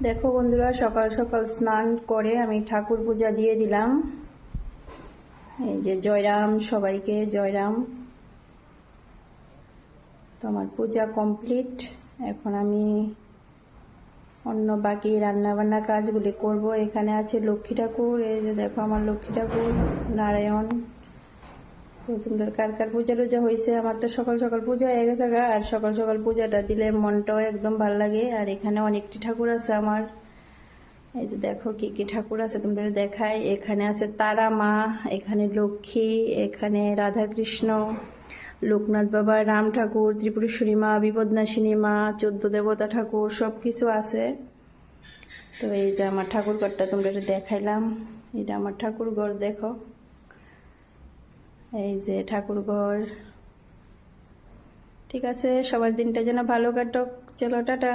দেখো বন্ধুরা, সকাল সকাল স্নান করে আমি ঠাকুর পূজা দিয়ে দিলাম। এই যে জয়রাম, সবাইকে জয়রাম। তো আমার পূজা কমপ্লিট। এখন আমি অন্য বাকি রান্না বান্না কাজগুলি করব। এখানে আছে লক্ষ্মী ঠাকুর, এই যে দেখো আমার লক্ষ্মী ঠাকুর নারায়ণ। তো তোমাদের কার কার পূজা টুজা হয়েছে? আমার তো সকাল সকাল পূজা হয়ে গেছে গা, আর সকাল সকাল পূজাটা দিলে মনটাও একদম ভালো লাগে। আর এখানে অনেকটি ঠাকুর আছে আমার। এই যে দেখো কি কি ঠাকুর আছে তোমাদের দেখাই। এখানে আছে তারা মা, এখানে লক্ষ্মী, এখানে রাধা কৃষ্ণ, লোকনাথ বাবা, রাম ঠাকুর, ত্রিপুরেশ্বরী মা, বিপদনাশিনী মা, 14 দেবতা ঠাকুর সব কিছু আছে। তো এই যে আমার ঠাকুর ঘরটা তোমাদের দেখাইলাম। এটা আমার ঠাকুর ঘর, দেখো এই যে ঠাকুর ঘর। ঠিক আছে, সবার দিনটা যেন ভালো কাটুক। চলো টাটা।